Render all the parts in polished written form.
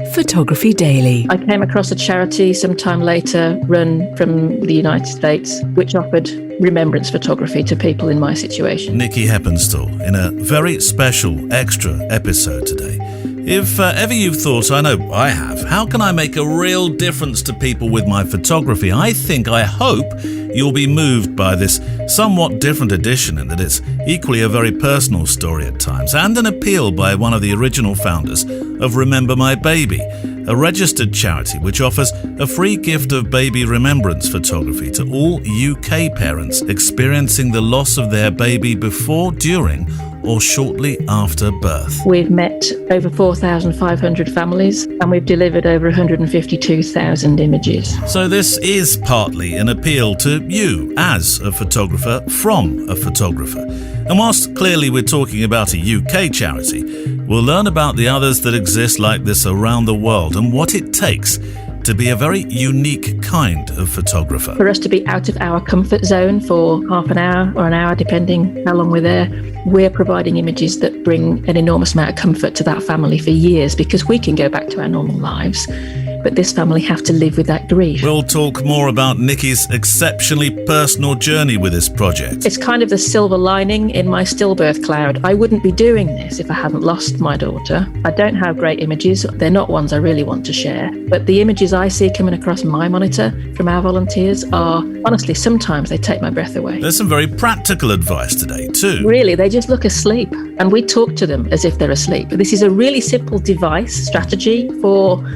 Photography Daily. I came across a charity sometime later, run from the United States, which offered remembrance photography to people in my situation. Nikki Heppenstall in a very special extra episode today. If ever you've thought, I know I have, how can I make a real difference to people with my photography? I hope you'll be moved by this somewhat different edition in that it's equally a very personal story at times and an appeal by one of the original founders of Remember My Baby, a registered charity which offers a free gift of baby remembrance photography to all UK parents experiencing the loss of their baby before, during or shortly after birth. We've met over 4,500 families and we've delivered over 152,000 images. So this is partly an appeal to you as a photographer from a photographer. And whilst clearly we're talking about a UK charity, we'll learn about the others that exist like this around the world and what it takes to be a very unique kind of photographer. For us to be out of our comfort zone for half an hour or an hour, depending how long we're there, we're providing images that bring an enormous amount of comfort to that family for years, because we can go back to our normal lives, but this family have to live with that grief. We'll talk more about Nikki's exceptionally personal journey with this project. It's kind of the silver lining in my stillbirth cloud. I wouldn't be doing this if I hadn't lost my daughter. I don't have great images. They're not ones I really want to share. But the images I see coming across my monitor from our volunteers are, honestly, sometimes they take my breath away. There's some very practical advice today too. Really, they just look asleep and we talk to them as if they're asleep. This is a really simple device, strategy for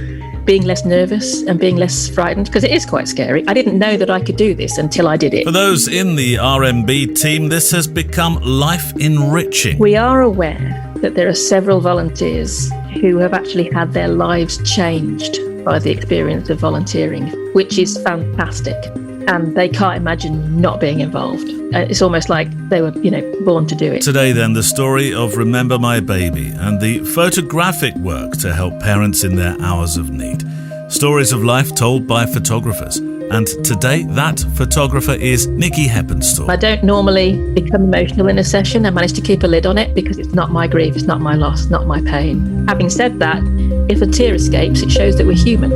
being less nervous and being less frightened, because it is quite scary. I didn't know that I could do this until I did it. For those in the RMB team, this has become life-enriching. We are aware that there are several volunteers who have actually had their lives changed by the experience of volunteering, which is fantastic. And they can't imagine not being involved. It's almost like they were, born to do it. Today then, the story of Remember My Baby and the photographic work to help parents in their hours of need. Stories of life told by photographers. And today, that photographer is Nikki Heppenstall. I don't normally become emotional in a session. I manage to keep a lid on it because it's not my grief, it's not my loss, not my pain. Having said that, if a tear escapes, it shows that we're human.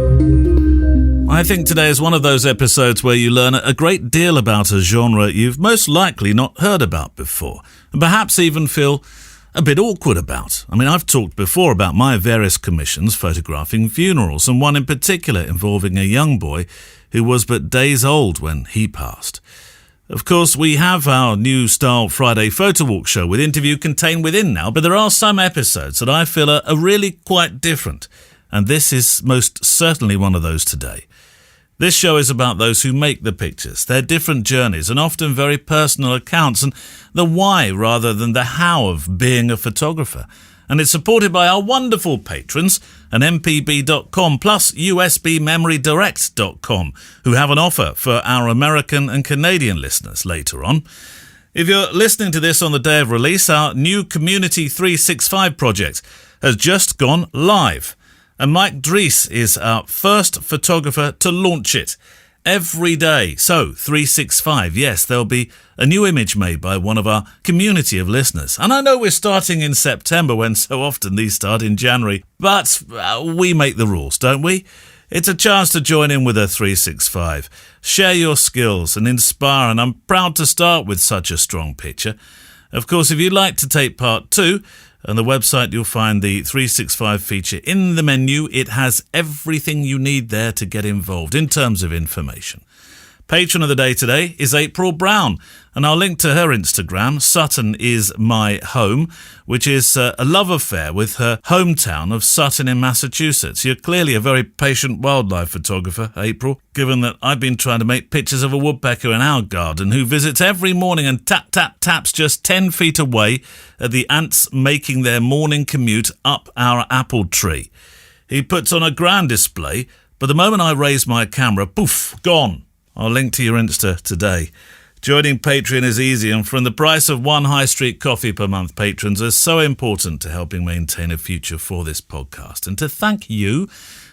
I think today is one of those episodes where you learn a great deal about a genre you've most likely not heard about before, and perhaps even feel a bit awkward about. I've talked before about my various commissions photographing funerals, and one in particular involving a young boy who was but days old when he passed. Of course, we have our new style Friday photo walk show with interview contained within now, but there are some episodes that I feel are really quite different, and this is most certainly one of those today. This show is about those who make the pictures, their different journeys and often very personal accounts, and the why rather than the how of being a photographer. And it's supported by our wonderful patrons at mpb.com plus usbmemorydirect.com, who have an offer for our American and Canadian listeners later on. If you're listening to this on the day of release, our new Community 365 project has just gone live. And Mike Dries is our first photographer to launch it every day. So, 365, yes, there'll be a new image made by one of our community of listeners. And I know we're starting in September when so often these start in January, but we make the rules, don't we? It's a chance to join in with a 365, share your skills and inspire, and I'm proud to start with such a strong picture. Of course, if you'd like to take part too, on the website you'll find the 365 feature. In the menu, it has everything you need there to get involved in terms of information. Patron of the day today is April Brown, and I'll link to her Instagram, Sutton is my home, which is a love affair with her hometown of Sutton in Massachusetts. You're clearly a very patient wildlife photographer, April, given that I've been trying to make pictures of a woodpecker in our garden who visits every morning and taps just 10 feet away at the ants making their morning commute up our apple tree. He puts on a grand display, but the moment I raise my camera, poof, gone. I'll link to your Insta today. Joining Patreon is easy, and from the price of one high street coffee per month, patrons are so important to helping maintain a future for this podcast. And to thank you,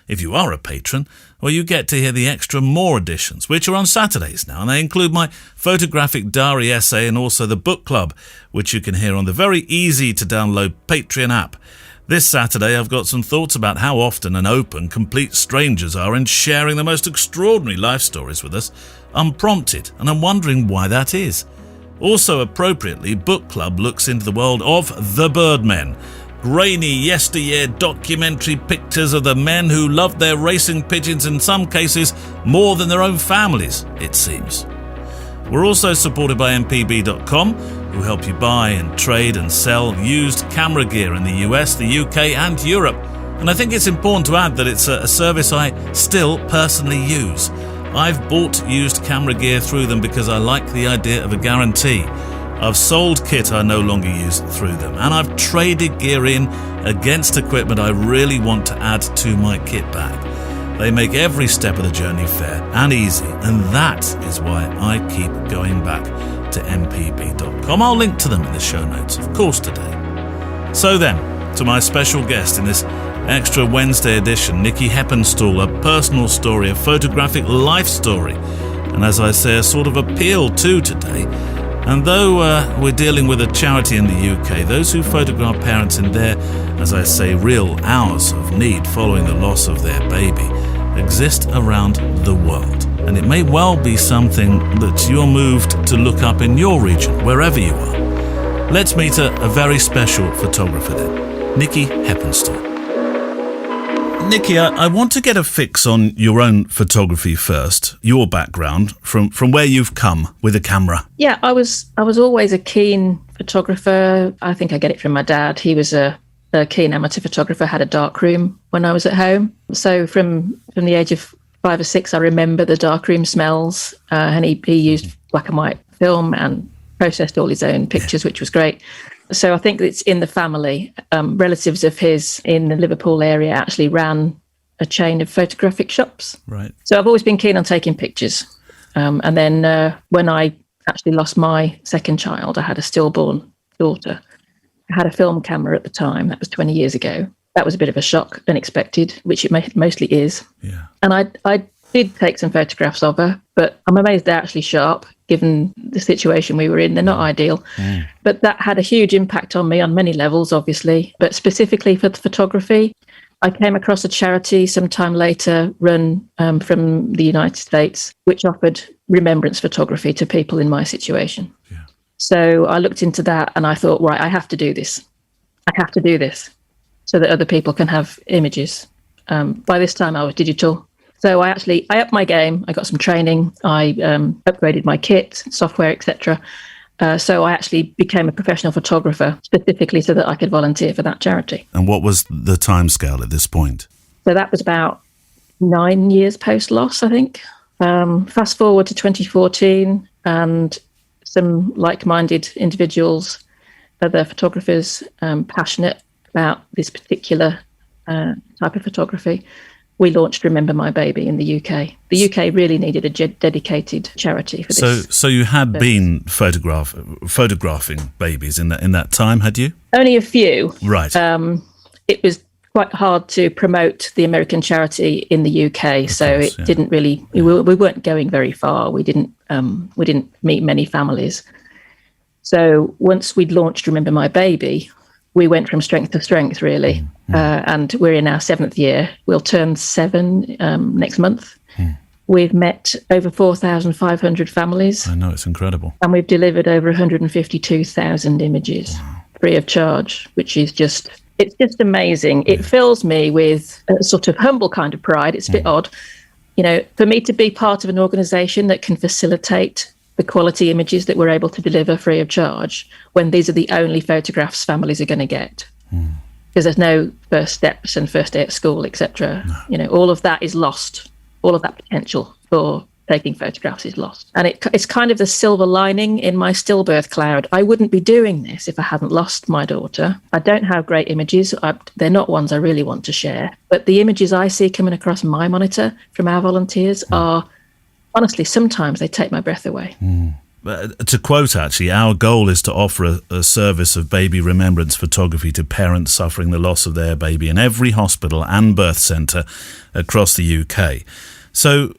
if you are a patron, well, you get to hear the extra more editions, which are on Saturdays now, and they include my photographic diary essay and also the book club, which you can hear on the very easy to download Patreon app. This Saturday, I've got some thoughts about how often and open complete strangers are in sharing the most extraordinary life stories with us, unprompted, and I'm wondering why that is. Also, appropriately, Book Club looks into the world of The Birdmen, grainy yesteryear documentary pictures of the men who loved their racing pigeons, in some cases more than their own families, it seems. We're also supported by MPB.com, who help you buy and trade and sell used camera gear in the US, the UK and Europe. And I think it's important to add that it's a service I still personally use. I've bought used camera gear through them because I like the idea of a guarantee. I've sold kit I no longer use through them, and I've traded gear in against equipment I really want to add to my kit bag. They make every step of the journey fair and easy, and that is why I keep going back to mpb.com. I'll link to them in the show notes, of course, today. So then, to my special guest in this extra Wednesday edition, Nikki Heppenstall, a personal story, a photographic life story, and as I say, a sort of appeal too today. And though we're dealing with a charity in the UK, those who photograph parents in their, as I say, real hours of need following the loss of their baby exist around the world. And it may well be something that you're moved to look up in your region, wherever you are. Let's meet a very special photographer then, Nikki Heppenstall. Nikki, I want to get a fix on your own photography first, your background, from where you've come with a camera. Yeah, I was always a keen photographer. I think I get it from my dad. He was a keen amateur photographer, had a darkroom when I was at home. So from the age of 5 or 6, I remember the darkroom smells, and he used black and white film and processed all his own pictures, which was great. So I think it's in the family. Relatives of his in the Liverpool area actually ran a chain of photographic shops. Right. So I've always been keen on taking pictures. And then when I actually lost my second child, I had a stillborn daughter. I had a film camera at the time. That was 20 years ago. That was a bit of a shock, unexpected, which it mostly is. Yeah. And I did take some photographs of her, but I'm amazed they're actually sharp, given the situation we were in. They're not ideal. Mm. But that had a huge impact on me on many levels, obviously. But specifically for the photography, I came across a charity sometime later run from the United States, which offered remembrance photography to people in my situation. Yeah. So I looked into that and I thought, right, I have to do this. I have to do this so that other people can have images. By this time I was digital. So I upped my game. I got some training. I upgraded my kit, software, etc. So I actually became a professional photographer specifically so that I could volunteer for that charity. And what was the timescale at this point? So that was about 9 years post-loss, I think. Fast forward to 2014, and some like-minded individuals, other photographers, passionate about this particular type of photography, we launched Remember My Baby in the UK. The UK really needed a dedicated charity for this. So you had been photographing babies in that time, had you? Only a few. Right. It was quite hard to promote the American charity in the UK, didn't really. We weren't going very far. We didn't meet many families. So once we'd launched Remember My Baby, we went from strength to strength, really. And we're in our 7th year. We'll turn 7 next month. We've met over 4,500 families. I know, it's incredible. And we've delivered over 152,000 images free of charge, which is it's just amazing. It fills me with a sort of humble kind of pride. It's a bit odd. You know, for me to be part of an organisation that can facilitate the quality images that we're able to deliver free of charge when these are the only photographs families are going to get. Because there's no first steps and first day at school, etc. No. You know, all of that is lost. All of that potential for taking photographs is lost. And it's kind of the silver lining in my stillbirth cloud. I wouldn't be doing this if I hadn't lost my daughter. I don't have great images. They're not ones I really want to share. But the images I see coming across my monitor from our volunteers are, honestly, sometimes they take my breath away. To quote, actually, our goal is to offer a service of baby remembrance photography to parents suffering the loss of their baby in every hospital and birth centre across the UK. So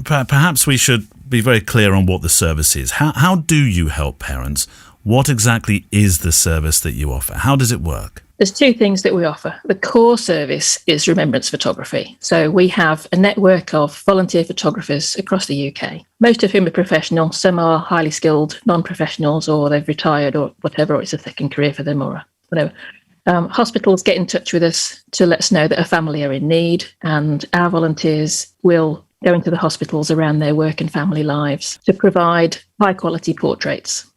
perhaps we should be very clear on what the service is. How do you help parents? What exactly is the service that you offer? How does it work? There's two things that we offer. The core service is remembrance photography. So we have a network of volunteer photographers across the UK, most of whom are professional. Some are highly skilled non-professionals, or they've retired or whatever, or it's a second career for them, or whatever. Hospitals get in touch with us to let us know that a family are in need, and our volunteers will go into the hospitals around their work and family lives to provide high quality portraits.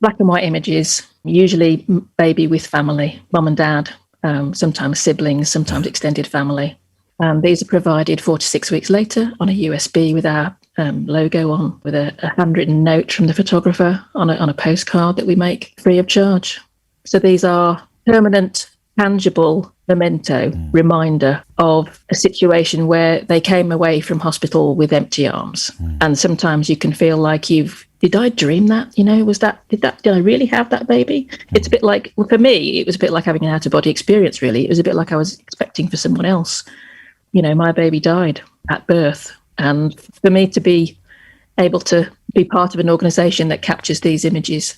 Black and white images, usually baby with family, mum and dad, sometimes siblings, sometimes extended family. These are provided 4 to 6 weeks later on a USB with our logo on, with a handwritten note from the photographer on a postcard that we make free of charge. So these are permanent, tangible memento reminder of a situation where they came away from hospital with empty arms. And sometimes you can feel like did I dream that? Did I really have that baby? It's a bit like, well, for me, it was a bit like having an out-of-body experience, really. It was a bit like I was expecting for someone else. My baby died at birth. And for me to be able to be part of an organisation that captures these images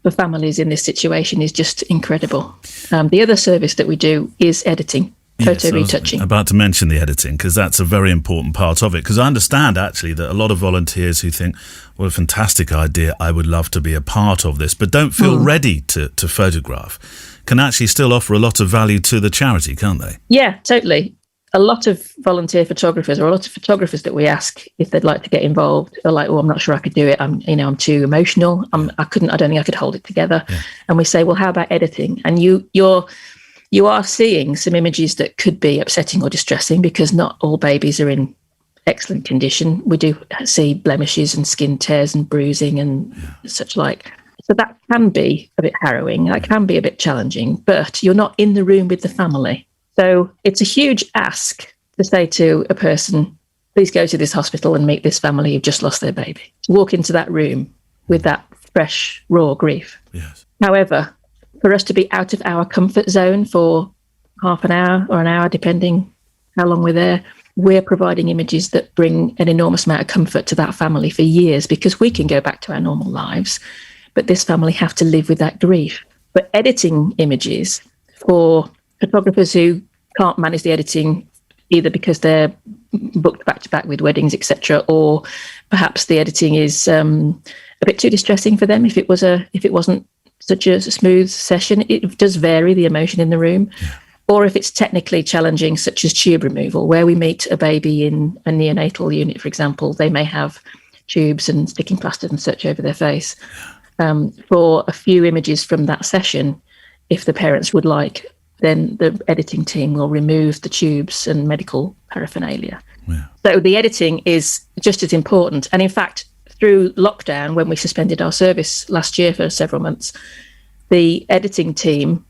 for families in this situation is just incredible. The other service that we do is editing. Photo retouching. About to mention the editing, because that's a very important part of it. Because I understand actually that a lot of volunteers who think, what a fantastic idea, I would love to be a part of this, but don't feel ready to photograph, can actually still offer a lot of value to the charity, can't they? Yeah, totally. A lot of volunteer photographers, or a lot of photographers that we ask if they'd like to get involved, are like, I'm not sure I could do it. I'm too emotional. I don't think I could hold it together. Yeah. And we say, well, how about editing? And you are seeing some images that could be upsetting or distressing, because not all babies are in excellent condition. We do see blemishes and skin tears and bruising and such like. So that can be a bit harrowing. That can be a bit challenging, but you're not in the room with the family. So it's a huge ask to say to a person, please go to this hospital and meet this family who've just lost their baby. Walk into that room with that fresh, raw grief. Yes. However, for us to be out of our comfort zone for half an hour or an hour, depending how long we're there, we're providing images that bring an enormous amount of comfort to that family for years, because we can go back to our normal lives, but this family have to live with that grief. But editing images for photographers who can't manage the editing, either because they're booked back to back with weddings, etc., or perhaps the editing is a bit too distressing for them if it wasn't such a smooth session. It does vary the emotion in the room. Yeah. Or if it's technically challenging, such as tube removal, where we meet a baby in a neonatal unit, for example, they may have tubes and sticking plasters and such over their face. For a few images from that session, if the parents would like, then the editing team will remove the tubes and medical paraphernalia. Yeah. So the editing is just as important. And in fact, through lockdown, when we suspended our service last year for several months, the editing team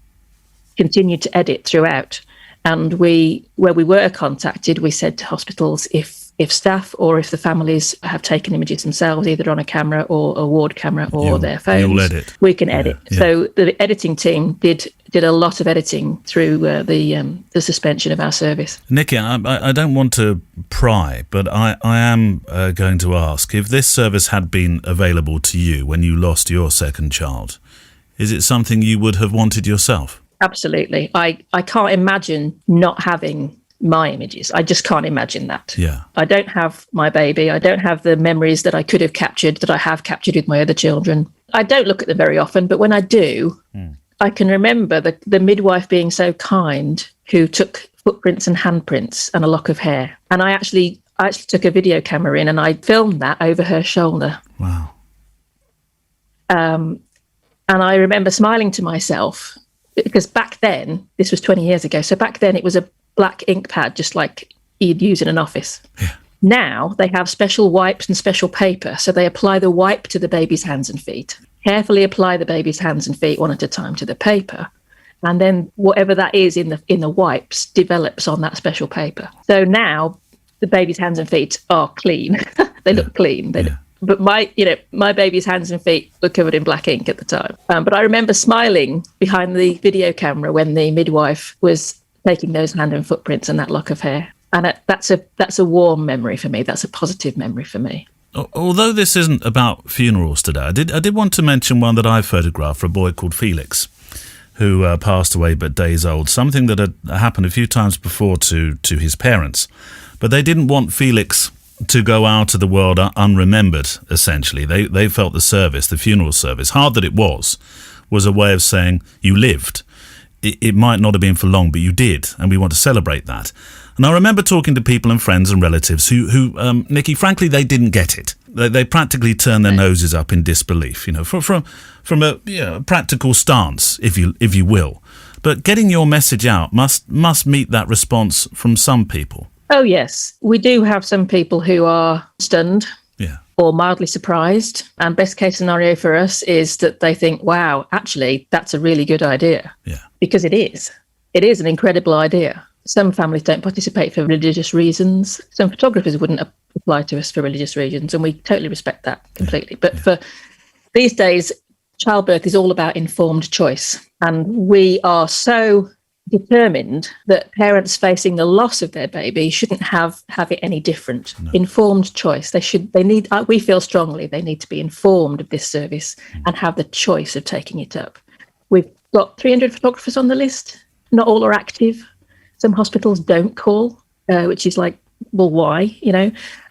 continued to edit throughout. And where we were contacted, we said to hospitals, if staff or if the families have taken images themselves, either on a camera or a ward camera or their phones, we can edit. Yeah. So the editing team did a lot of editing through the suspension of our service. Nikki, I don't want to pry, but I am going to ask, if this service had been available to you when you lost your second child, is it something you would have wanted yourself? Absolutely. I can't imagine not having my images. I just can't imagine that. Yeah. I don't have my baby. I don't have the memories that I could have captured, that I have captured with my other children. I don't look at them very often, but when I do, I can remember the midwife being so kind, who took footprints and handprints and a lock of hair. And I actually took a video camera in and I filmed that over her shoulder. Wow. And I remember smiling to myself, because back then, this was 20 years ago, so back then it was a black ink pad, just like you'd use in an office. Yeah. Now they have special wipes and special paper, so they apply the wipe to the baby's hands and feet, carefully apply the baby's hands and feet one at a time to the paper, and then whatever that is in the wipes develops on that special paper. So now the baby's hands and feet are clean. They look clean. But my baby's hands and feet were covered in black ink at the time. But I remember smiling behind the video camera when the midwife was taking those hand and footprints and that lock of hair. And that's a warm memory for me. That's a positive memory for me. Although this isn't about funerals today, I did want to mention one that I photographed for a boy called Felix, who passed away but days old, something that had happened a few times before to his parents. But they didn't want Felix to go out of the world unremembered, essentially. They felt the funeral service, hard that it was a way of saying, you lived. It might not have been for long, but you did, and we want to celebrate that. And I remember talking to people and friends and relatives who Nikki, frankly, they didn't get it. They practically turned their noses up in disbelief, from a practical stance, if you will. But getting your message out must meet that response from some people. Oh, yes. We do have some people who are stunned or mildly surprised. And best case scenario for us is that they think, wow, actually, that's a really good idea. Yeah. Because it is. It is an incredible idea. Some families don't participate for religious reasons. Some photographers wouldn't apply to us for religious reasons, and we totally respect that completely. But for these days, childbirth is all about informed choice. And we are so determined that parents facing the loss of their baby shouldn't have it any different. No. Informed choice. We feel strongly they need to be informed of this service and have the choice of taking it up. We've got 300 photographers on the list. Not all are active. Some hospitals don't call, which is like, well, why,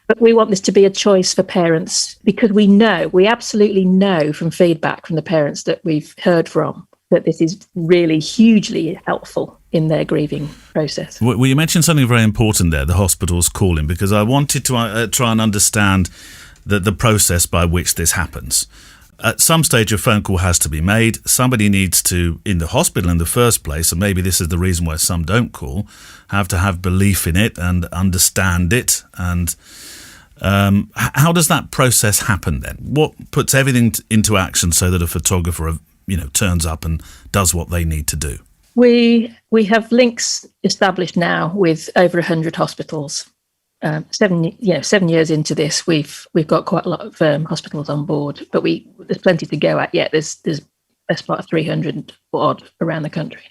But we want this to be a choice for parents because we absolutely know from feedback from the parents that we've heard from that this is really hugely helpful in their grieving process. Well, you mentioned something very important there, the hospitals calling, because I wanted to try and understand the process by which this happens. At some stage, a phone call has to be made. Somebody needs to, in the hospital in the first place, and maybe this is the reason why some don't call, have to have belief in it and understand it. And how does that process happen then? What puts everything into action so that a photographer, turns up and does what they need to do? We have links established now with over 100 hospitals. 7 years into this, we've got quite a lot of hospitals on board, but there's plenty to go at yet. There's best part of 300 odd around the country.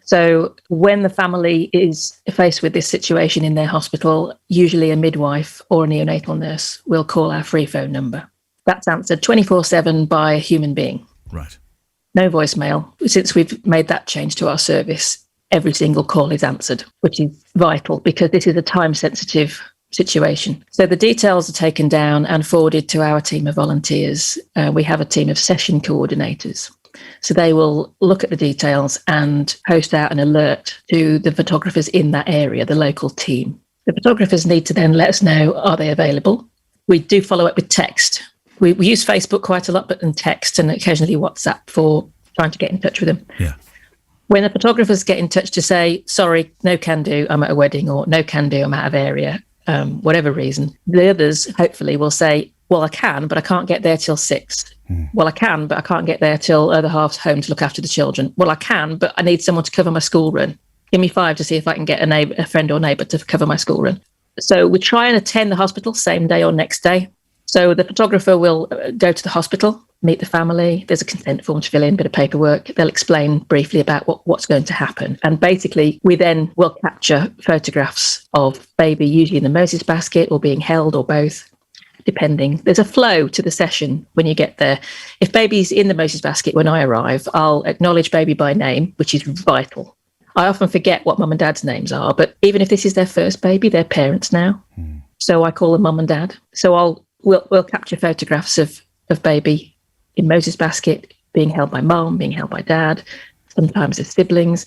So when the family is faced with this situation in their hospital, usually a midwife or a neonatal nurse will call our free phone number. That's answered 24/7 by a human being. Right. No voicemail. Since we've made that change to our service, every single call is answered, which is vital because this is a time-sensitive situation. So the details are taken down and forwarded to our team of volunteers. We have a team of session coordinators. So they will look at the details and post out an alert to the photographers in that area, the local team. The photographers need to then let us know, are they available? We do follow up with text. We use Facebook quite a lot, but in text and occasionally WhatsApp for trying to get in touch with them. Yeah. When the photographers get in touch to say, sorry, no can do, I'm at a wedding, or no can do, I'm out of area, whatever reason, the others hopefully will say, well, I can, but I can't get there till 6. Well, I can, but I can't get there till other half's home to look after the children. Well, I can, but I need someone to cover my school run. Give me 5 to see if I can get a friend or neighbour to cover my school run. So we try and attend the hospital same day or next day. So the photographer will go to the hospital, meet the family. There's a consent form to fill in, bit of paperwork. They'll explain briefly about what's going to happen. And basically, we then will capture photographs of baby, usually in the Moses basket or being held or both, depending. There's a flow to the session when you get there. If baby's in the Moses basket when I arrive, I'll acknowledge baby by name, which is vital. I often forget what mum and dad's names are, but even if this is their first baby, they're parents now. So I call them mum and dad. So we'll capture photographs of baby in Moses basket, being held by mum, being held by dad, sometimes as siblings.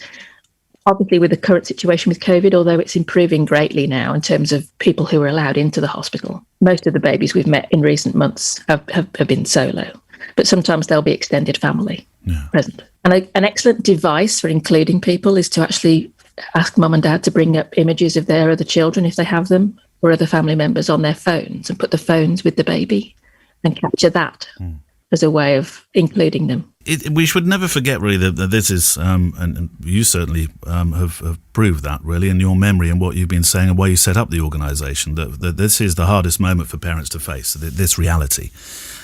Obviously, with the current situation with COVID, although it's improving greatly now in terms of people who are allowed into the hospital, most of the babies we've met in recent months have been solo, but sometimes there'll be extended family present. And an excellent device for including people is to actually ask mum and dad to bring up images of their other children, if they have them, or other family members on their phones, and put the phones with the baby and capture that as a way of including them. We should never forget, really, that this is, and you certainly have proved that, really, in your memory and what you've been saying and why you set up the organisation, that this is the hardest moment for parents to face, this reality.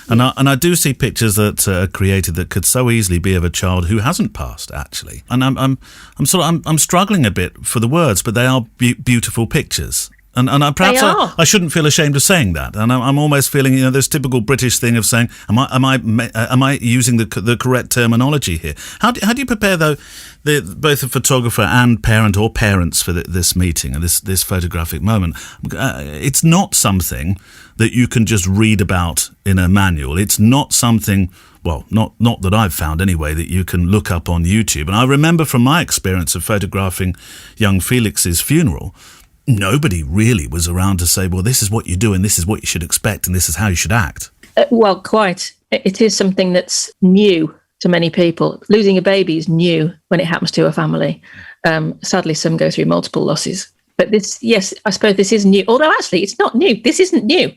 And I do see pictures that are created that could so easily be of a child who hasn't passed, actually. And I'm struggling a bit for the words, but they are beautiful pictures. And perhaps I shouldn't feel ashamed of saying that. And I'm almost feeling, this typical British thing of saying, am I using the correct terminology here? How do you prepare though both a photographer and parent or parents for this meeting and this photographic moment? It's not something that you can just read about in a manual. It's not something, well, not that I've found anyway, that you can look up on YouTube. And I remember from my experience of photographing young Felix's funeral, nobody really was around to say, well, this is what you do and this is what you should expect and this is how you should act. Well, quite. It is something that's new to many people. Losing a baby is new when it happens to a family. Sadly, some go through multiple losses. But I suppose this is new. Although actually, it's not new. This isn't new.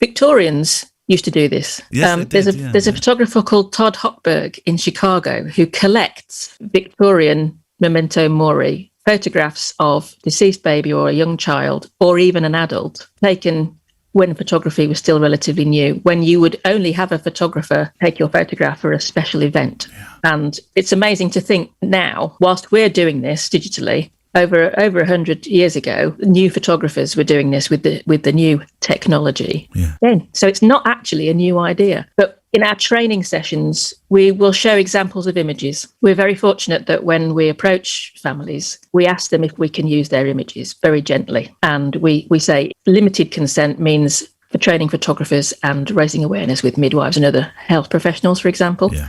Victorians used to do this. Yes, there's a photographer called Todd Hochberg in Chicago who collects Victorian memento mori photographs of deceased baby or a young child or even an adult taken when photography was still relatively new, when you would only have a photographer take your photograph for a special event. Yeah. And it's amazing to think now, whilst we're doing this digitally, over 100 years ago, new photographers were doing this with the new technology. Yeah. Then, so it's not actually a new idea. But in our training sessions, we will show examples of images. We're very fortunate that when we approach families, we ask them if we can use their images very gently. And we say limited consent means for training photographers and raising awareness with midwives and other health professionals, for example. Yeah.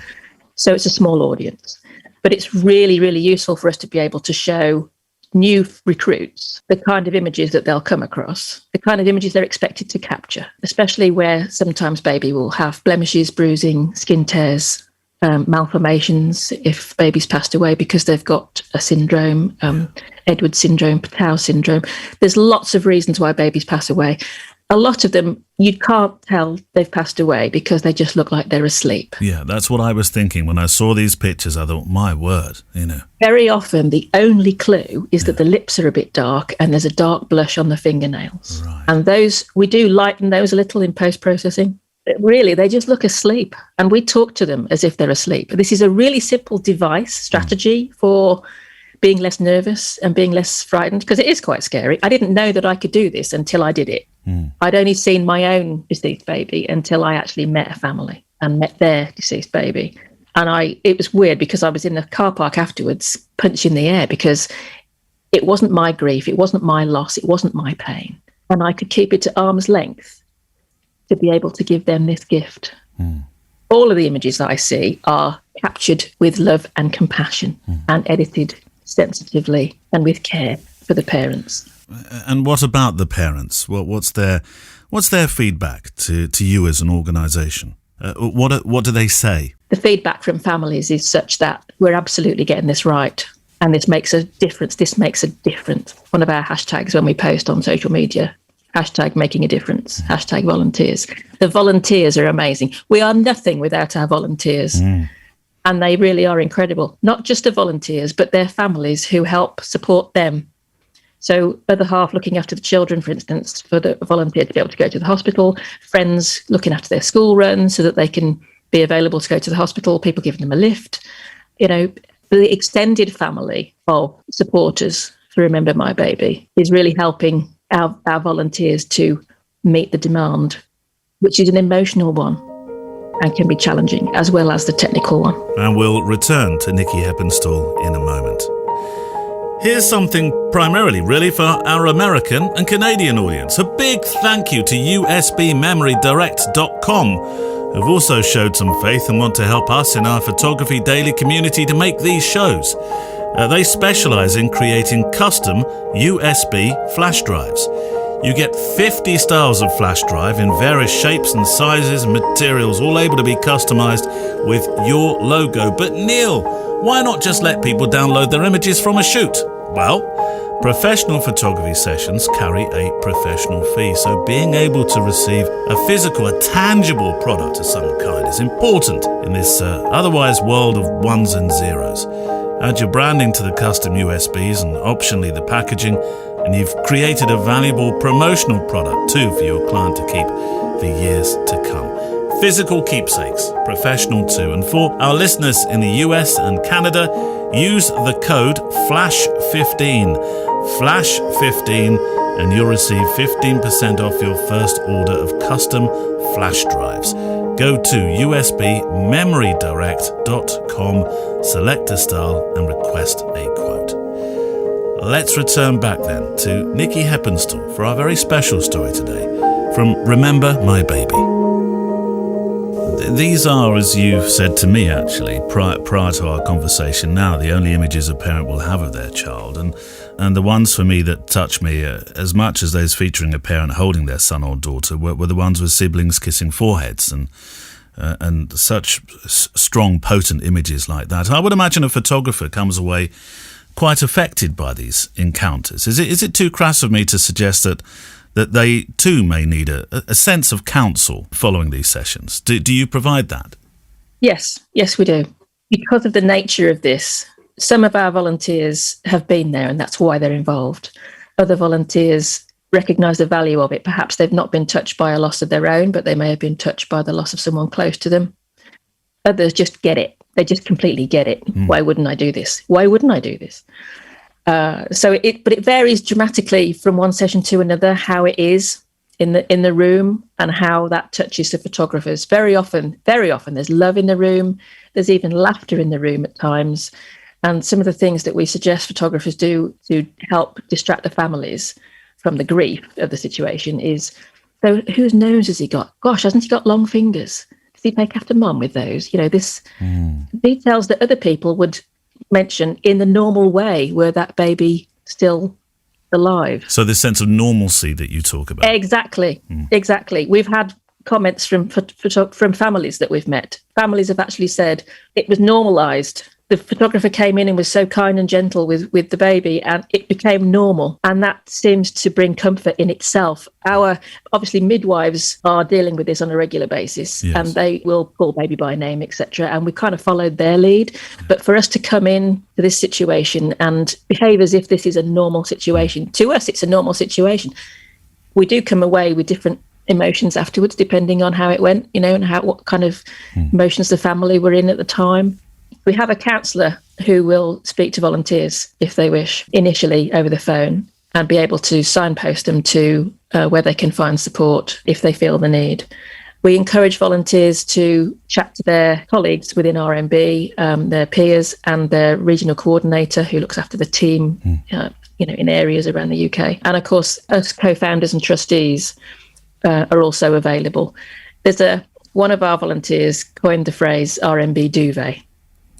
So it's a small audience. But it's really, really useful for us to be able to show new recruits the kind of images that they'll come across, the kind of images they're expected to capture, especially where sometimes baby will have blemishes, bruising, skin tears, malformations if baby's passed away because they've got a syndrome, Edwards syndrome, Patau syndrome. There's lots of reasons why babies pass away. A lot of them, you can't tell they've passed away because they just look like they're asleep. Yeah, that's what I was thinking. When I saw these pictures, I thought, my word, Very often, the only clue is that the lips are a bit dark and there's a dark blush on the fingernails. Right. And we do lighten those a little in post-processing. But really, they just look asleep. And we talk to them as if they're asleep. This is a really simple strategy for being less nervous and being less frightened, because it is quite scary. I didn't know that I could do this until I did it. I'd only seen my own deceased baby until I actually met a family and met their deceased baby. And it was weird because I was in the car park afterwards punching the air because it wasn't my grief, it wasn't my loss, it wasn't my pain. And I could keep it at arm's length to be able to give them this gift. All of the images that I see are captured with love and compassion and edited sensitively and with care for the parents. And what about the parents? What's their feedback to you as an organisation? What do they say? The feedback from families is such that we're absolutely getting this right, and this makes a difference. This makes a difference. One of our hashtags when we post on social media, #making-a-difference, #volunteers. The volunteers are amazing. We are nothing without our volunteers. And they really are incredible. Not just the volunteers, but their families who help support them. So other half looking after the children, for instance, for the volunteer to be able to go to the hospital, friends looking after their school runs so that they can be available to go to the hospital, people giving them a lift. The extended family of supporters for Remember My Baby is really helping our volunteers to meet the demand, which is an emotional one and can be challenging, as well as the technical one. And we'll return to Nikki Heppenstall in a moment. Here's something primarily really for our American and Canadian audience. A big thank you to USBMemoryDirect.com, who've also showed some faith and want to help us in our Photography Daily community to make these shows. They specialise in creating custom USB flash drives. You get 50 styles of flash drive in various shapes and sizes and materials, all able to be customised with your logo. But Neil, why not just let people download their images from a shoot? Well, professional photography sessions carry a professional fee, so being able to receive a physical, a tangible product of some kind is important in this otherwise world of ones and zeros. Add your branding to the custom USBs and optionally the packaging, and you've created a valuable promotional product too for your client to keep for years to come. Physical keepsakes, professional too. And for our listeners in the US and Canada, use the code FLASH15. FLASH15 and you'll receive 15% off your first order of custom flash drives. Go to usbmemorydirect.com, select a style and request a quote. Let's return back then to Nikki Heppenstall for our very special story today from Remember My Baby. These are, as you've said to me actually, prior to our conversation now, the only images a parent will have of their child. And the ones for me that touch me as much as those featuring a parent holding their son or daughter were the ones with siblings kissing foreheads and such strong, potent images like that. I would imagine a photographer comes away quite affected by these encounters. Is it too crass of me to suggest that they too may need a sense of counsel following these sessions? Do you provide that? Yes, we do. Because of the nature of this, some of our volunteers have been there and that's why they're involved. Other volunteers recognise the value of it. Perhaps they've not been touched by a loss of their own, but they may have been touched by the loss of someone close to them. Others just get it. They just completely get it. Why wouldn't I do this? Why wouldn't I do this? But it varies dramatically from one session to another, how it is in the room and how that touches the photographers. Very often, there's love in the room. There's even laughter in the room at times. And some of the things that we suggest photographers do to help distract the families from the grief of the situation is, so whose nose has he got? Gosh, hasn't he got long fingers? Does he make after mum with those? This details that other people would mention in the normal way were that baby still alive. So this sense of normalcy that you talk about. Exactly. We've had comments from families that we've met. Families have actually said it was normalised. The photographer came in and was so kind and gentle with the baby, and it became normal. And that seems to bring comfort in itself. Our, obviously, midwives are dealing with this on a regular basis, yes, and they will call baby by name, etc. And we kind of followed their lead. But for us to come in to this situation and behave as if this is a normal situation, to us, it's a normal situation. We do come away with different emotions afterwards, depending on how it went, and what kind of emotions the family were in at the time. We have a counsellor who will speak to volunteers if they wish, initially over the phone, and be able to signpost them to where they can find support if they feel the need. We encourage volunteers to chat to their colleagues within RMB, their peers and their regional coordinator who looks after the team, in areas around the UK. And of course, us co-founders and trustees are also available. One of our volunteers coined the phrase RMB duvet.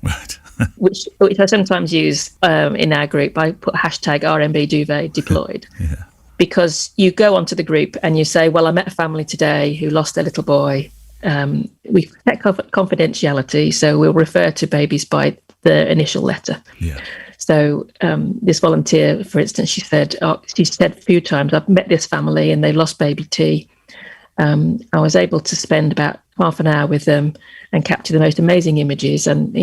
Right. which I sometimes use in our group. I put hashtag RMB duvet deployed. Yeah. Because you go onto the group and you say, well, I met a family today who lost their little boy. We protect confidentiality, so we'll refer to babies by the initial letter. Yeah. So this volunteer, for instance, she said a few times, I've met this family and they've lost baby T. I was able to spend about half an hour with them and capture the most amazing images. And,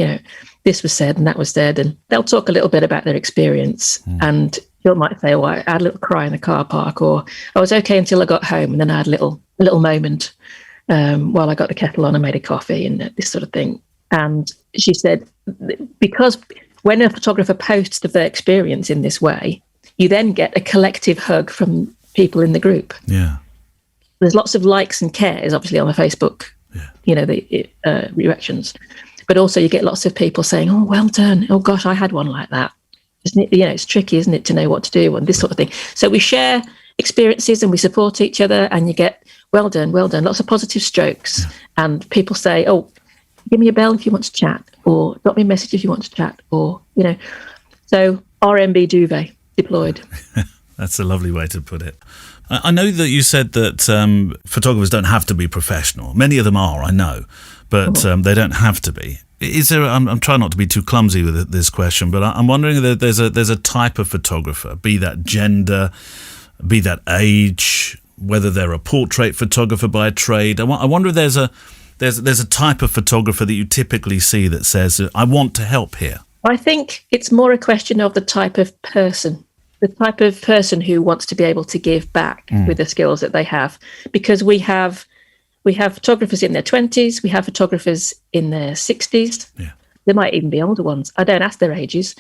this was said and that was said. And they'll talk a little bit about their experience. And you might say, I had a little cry in the car park, or I was okay until I got home. And then I had a little moment while I got the kettle on and made a coffee and this sort of thing. And she said, because when a photographer posts their experience in this way, you then get a collective hug from people in the group. Yeah. There's lots of likes and cares, obviously, on the Facebook, the reactions. But also you get lots of people saying, oh, well done. Oh, gosh, I had one like that. Isn't it? It's tricky, isn't it, to know what to do and this sort of thing. So we share experiences and we support each other, and you get, well done, lots of positive strokes. Yeah. And people say, oh, give me a bell if you want to chat, or drop me a message if you want to chat, or, So RMB duvet deployed. That's a lovely way to put it. I know that you said that photographers don't have to be professional. Many of them are, I know, but they don't have to be. Is there? I'm trying not to be too clumsy with this question, but I'm wondering that there's a type of photographer, be that gender, be that age, whether they're a portrait photographer by trade. I wonder if there's a type of photographer that you typically see that says, I want to help here. I think it's more a question of the type of person. The type of person who wants to be able to give back with the skills that they have, because we have photographers in their 20s, we have photographers in their 60s. Yeah. There might even be older ones. I don't ask their ages,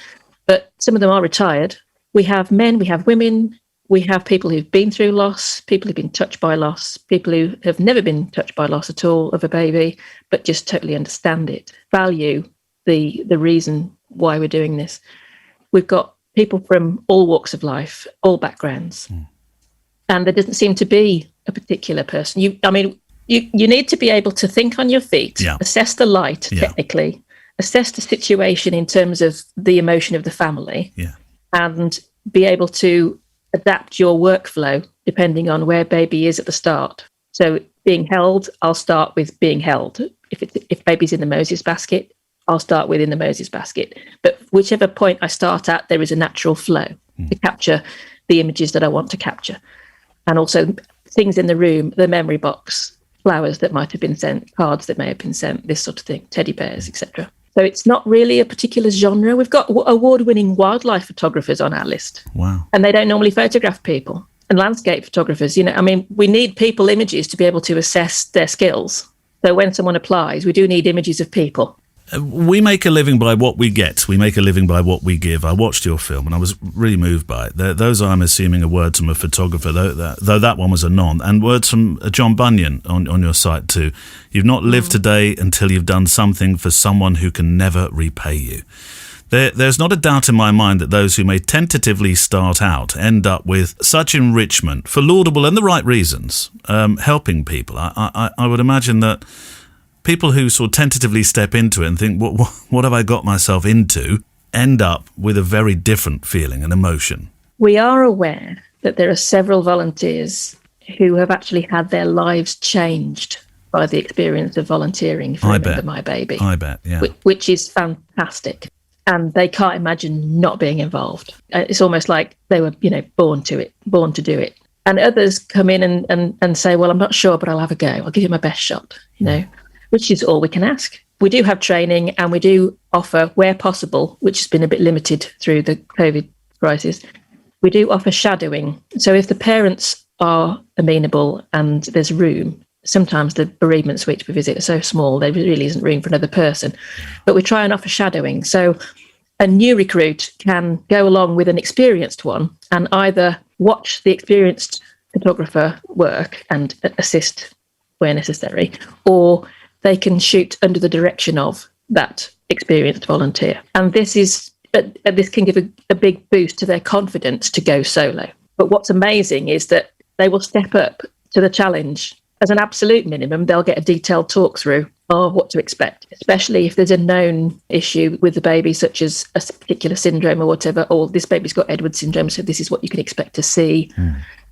but some of them are retired. We have men, we have women, We have people who've been through loss, people who've been touched by loss, people who have never been touched by loss at all of a baby, but just totally understand it, value the reason why we're doing this. We've got people from all walks of life, all backgrounds. And there doesn't seem to be a particular person. You need to be able to think on your feet, assess the light technically, assess the situation in terms of the emotion of the family, and be able to adapt your workflow depending on where baby is at the start. So being held, I'll start with being held. If baby's in the Moses basket, I'll start within the Moses basket. But whichever point I start at, there is a natural flow to capture the images that I want to capture. And also things in the room, the memory box, flowers that might have been sent, cards that may have been sent, this sort of thing, teddy bears, etc. So it's not really a particular genre. We've got award-winning wildlife photographers on our list. Wow. And they don't normally photograph people. And landscape photographers, we need people images to be able to assess their skills. So when someone applies, we do need images of people. We make a living by what we get. We make a living by what we give. I watched your film and I was really moved by it. Those, I'm assuming, are words from a photographer, though that one was a non, and words from John Bunyan on your site too. You've not lived today until you've done something for someone who can never repay you. There's not a doubt in my mind that those who may tentatively start out end up with such enrichment for laudable and the right reasons, helping people. I would imagine that people who sort of tentatively step into it and think, what have I got myself into, end up with a very different feeling and emotion. We are aware that there are several volunteers who have actually had their lives changed by the experience of volunteering for Remember My Baby. I bet, yeah. Which is fantastic. And they can't imagine not being involved. It's almost like they were, born to do it. And others come in and say, well, I'm not sure, but I'll have a go. I'll give it my best shot, which is all we can ask. We do have training and we do offer, where possible, which has been a bit limited through the COVID crisis, we do offer shadowing. So if the parents are amenable and there's room, sometimes the bereavement suites we visit are so small, there really isn't room for another person. But we try and offer shadowing. So a new recruit can go along with an experienced one and either watch the experienced photographer work and assist where necessary, or they can shoot under the direction of that experienced volunteer. And this can give a big boost to their confidence to go solo. But what's amazing is that they will step up to the challenge. As an absolute minimum, they'll get a detailed talk through of what to expect, especially if there's a known issue with the baby, such as a particular syndrome or whatever, or this baby's got Edwards syndrome, so this is what you can expect to see.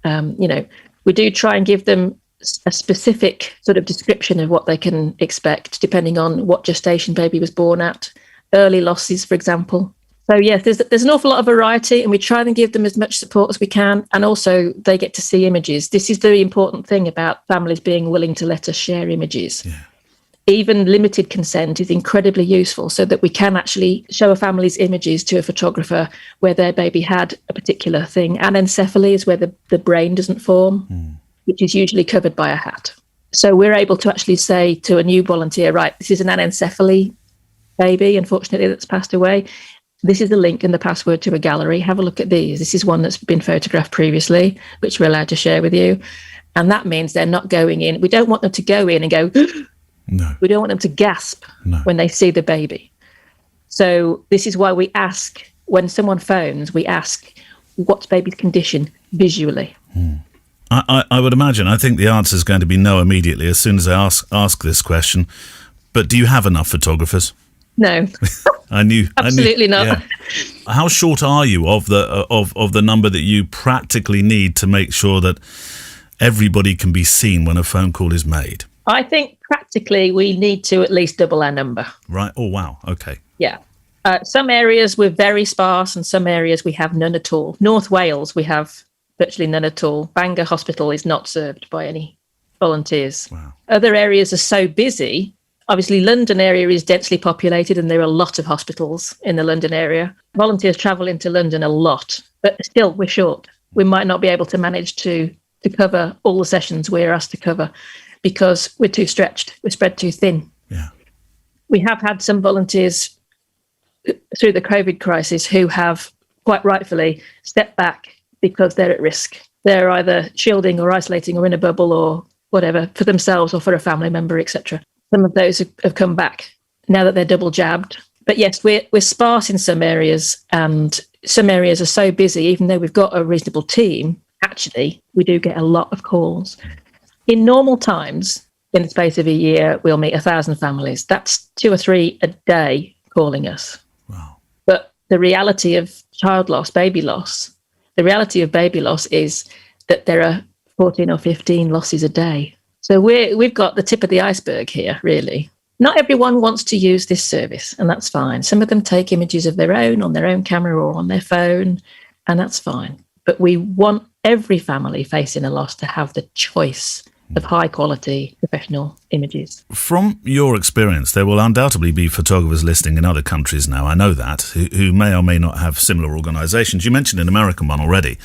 We do try and give them a specific sort of description of what they can expect, depending on what gestation baby was born at, early losses, for example. So yes, there's an awful lot of variety, and we try and give them as much support as we can, and also they get to see images. This is the important thing about families being willing to let us share images. Yeah. Even limited consent is incredibly useful, so that we can actually show a family's images to a photographer where their baby had a particular thing. Anencephaly is where the brain doesn't form, which is usually covered by a hat. So we're able to actually say to a new volunteer, right, this is an anencephaly baby, unfortunately, that's passed away. This is the link and the password to a gallery. Have a look at these. This is one that's been photographed previously, which we're allowed to share with you. And that means they're not going in. We don't want them to go in and go, no. We don't want them to gasp when they see the baby. So this is why we ask, when someone phones, we ask, what's baby's condition visually? I would imagine, I think the answer is going to be no immediately as soon as I ask this question. But do you have enough photographers? No. Absolutely not. Yeah. How short are you of the number that you practically need to make sure that everybody can be seen when a phone call is made? I think practically we need to at least double our number. Right. Oh, wow. Okay. Yeah. Some areas we're very sparse and some areas we have none at all. North Wales, we have virtually none at all. Bangor Hospital is not served by any volunteers. Wow. Other areas are so busy. Obviously, London area is densely populated and there are a lot of hospitals in the London area. Volunteers travel into London a lot, but still we're short. We might not be able to manage to cover all the sessions we're asked to cover because we're too stretched. We're spread too thin. Yeah. We have had some volunteers through the COVID crisis who have quite rightfully stepped back, because they're at risk. They're either shielding or isolating or in a bubble or whatever for themselves or for a family member, etc. Some of those have come back now that they're double jabbed. But yes, we're sparse in some areas, and some areas are so busy, even though we've got a reasonable team, actually, we do get a lot of calls. In normal times, in the space of a year, we'll meet 1,000 families. That's 2 or 3 a day calling us. Wow. But the reality of child loss, baby loss, the reality of baby loss is that there are 14 or 15 losses a day. So we've got the tip of the iceberg here, really. Not everyone wants to use this service, and that's fine. Some of them take images of their own on their own camera or on their phone, and that's fine. But we want every family facing a loss to have the choice of high-quality professional images. From your experience, there will undoubtedly be photographers listening in other countries now, I know that, who may or may not have similar organisations. You mentioned an American one already.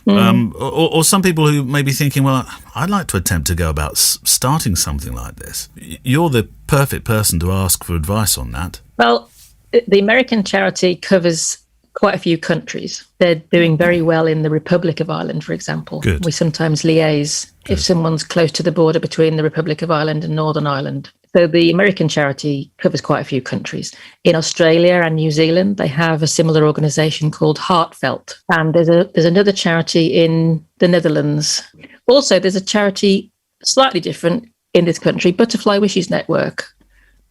Or some people who may be thinking, well, I'd like to attempt to go about starting something like this. You're the perfect person to ask for advice on that. Well, the American charity covers quite a few countries. They're doing very well in the Republic of Ireland, for example. Good. We sometimes liaise if someone's close to the border between the Republic of Ireland and Northern Ireland. So the American charity covers quite a few countries. In Australia and New Zealand, they have a similar organisation called Heartfelt. And there's another charity in the Netherlands. Also, there's a charity slightly different in this country, Butterfly Wishes Network,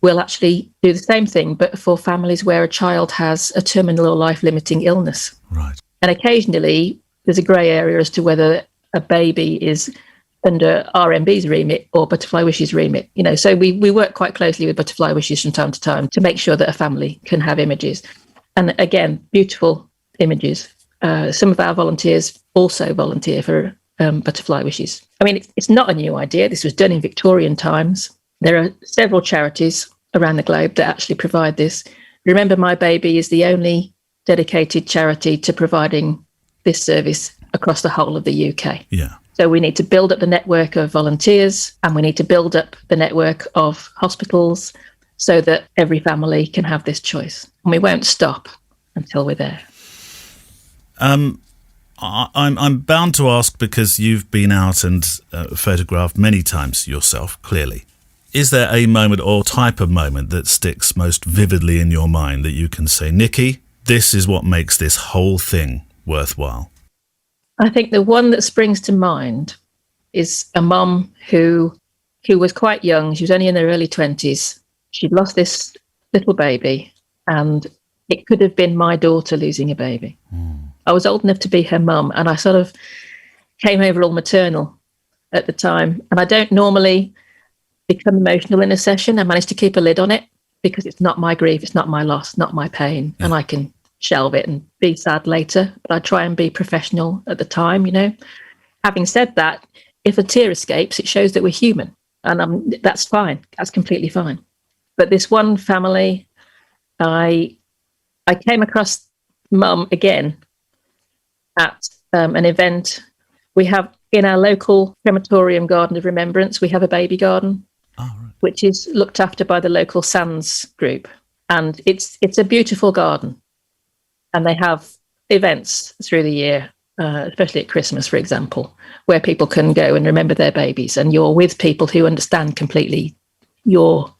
will actually do the same thing, but for families where a child has a terminal or life-limiting illness. Right. And occasionally, there's a grey area as to whether a baby is under RMB's remit or Butterfly Wishes remit. You know, so we work quite closely with Butterfly Wishes from time to time to make sure that a family can have images. And again, beautiful images. Some of our volunteers also volunteer for Butterfly Wishes. I mean, it's not a new idea. This was done in Victorian times. There are several charities around the globe that actually provide this. Remember My Baby is the only dedicated charity to providing this service across the whole of the UK. Yeah. So we need to build up the network of volunteers, and we need to build up the network of hospitals so that every family can have this choice. And we won't stop until we're there. I'm bound to ask, because you've been out and photographed many times yourself, clearly. Is there a moment or type of moment that sticks most vividly in your mind that you can say, Nikki, this is what makes this whole thing worthwhile? I think the one that springs to mind is a mum who was quite young. She was only in her early 20s. She'd lost this little baby, and it could have been my daughter losing a baby. I was old enough to be her mum, and I sort of came over all maternal at the time. And I don't normally become emotional in a session. I managed to keep a lid on it because it's not my grief, it's not my loss, not my pain, and I can shelve it and be sad later, but I try and be professional at the time, you know. Having said that, if a tear escapes, it shows that we're human, and that's fine. That's completely fine. But this one family, I came across mum again at an event. We have in our local crematorium Garden of Remembrance, we have a baby garden, which is looked after by the local SANS group, and it's a beautiful garden. And they have events through the year, especially at Christmas, for example, where people can go and remember their babies, and you're with people who understand completely your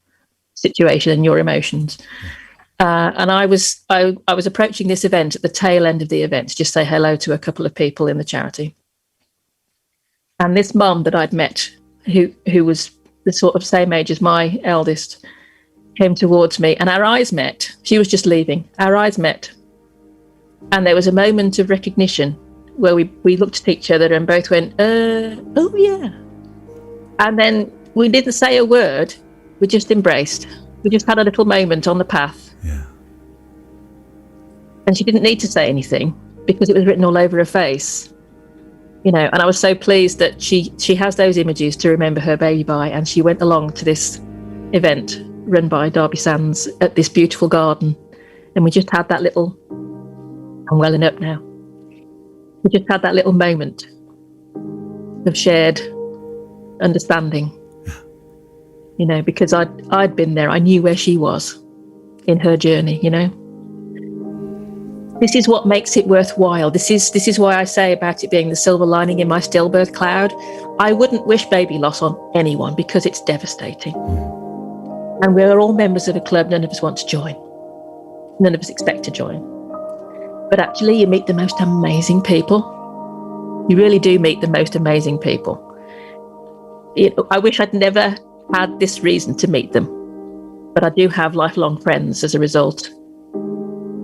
situation and your emotions. And I was approaching this event at the tail end of the event to just say hello to a couple of people in the charity. And this mum that I'd met, who was the sort of same age as my eldest, came towards me, and our eyes met. She was just leaving. Our eyes met. And there was a moment of recognition where we looked at each other and both went, oh yeah. And then we didn't say a word. We just embraced. We just had a little moment on the path. Yeah. And she didn't need to say anything because it was written all over her face. You know, and I was so pleased that she has those images to remember her baby by, and she went along to this event run by Derby Sands at this beautiful garden. And we just had that little, I'm welling up now. We just had that little moment of shared understanding. You know, because I'd been there. I knew where she was in her journey, you know. This is what makes it worthwhile. This is why I say about it being the silver lining in my stillbirth cloud. I wouldn't wish baby loss on anyone because it's devastating. And we're all members of a club none of us want to join. None of us expect to join. But actually, you meet the most amazing people. You really do meet the most amazing people. I wish I'd never had this reason to meet them. But I do have lifelong friends as a result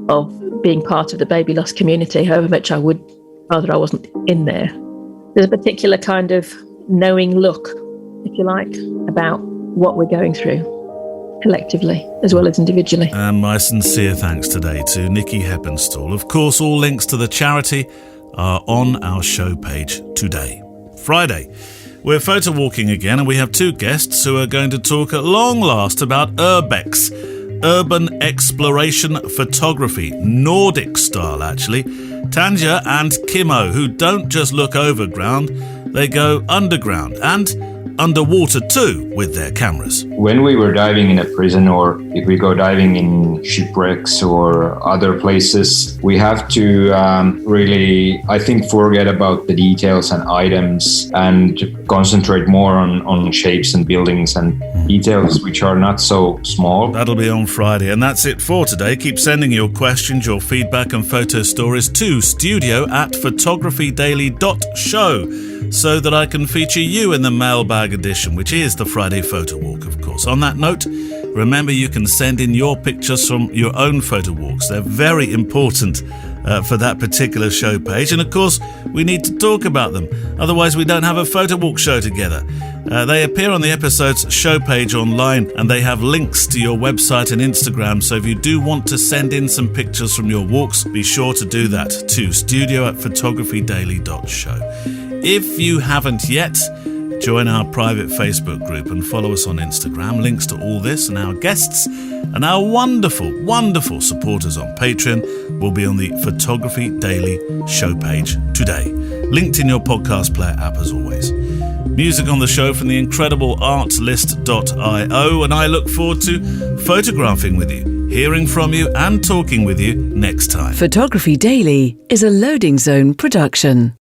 of being part of the baby loss community, however much I would rather I wasn't in there. There's a particular kind of knowing look, if you like, about what we're going through collectively as well as individually. And my sincere thanks today to Nikki Heppenstall. Of course, all links to the charity are on our show page today. Friday, we're photo walking again, and we have two guests who are going to talk at long last about urbex, urban exploration photography, Nordic style actually. Tanja and Kimmo, who don't just look overground, they go underground and underwater too with their cameras. When we were diving in a prison, or if we go diving in shipwrecks or other places, we have to really, I think, forget about the details and items and concentrate more on shapes and buildings and details which are not so small. That'll be on Friday, and that's it for today. Keep sending your questions, your feedback and photo stories to studio@photographydaily.show so that I can feature you in the mailbag edition, which is the Friday Photo Walk, of course. On that note, remember you can send in your pictures from your own photo walks. They're very important for that particular show page. And of course, we need to talk about them. Otherwise, we don't have a photo walk show together. They appear on the episode's show page online, and they have links to your website and Instagram. So if you do want to send in some pictures from your walks, be sure to do that to studio@photographydaily.show. If you haven't yet, join our private Facebook group and follow us on Instagram. Links to all this and our guests and our wonderful, wonderful supporters on Patreon will be on the Photography Daily show page today. Linked in your podcast player app as always. Music on the show from the incredible artlist.io, and I look forward to photographing with you, hearing from you and talking with you next time. Photography Daily is a Loading Zone production.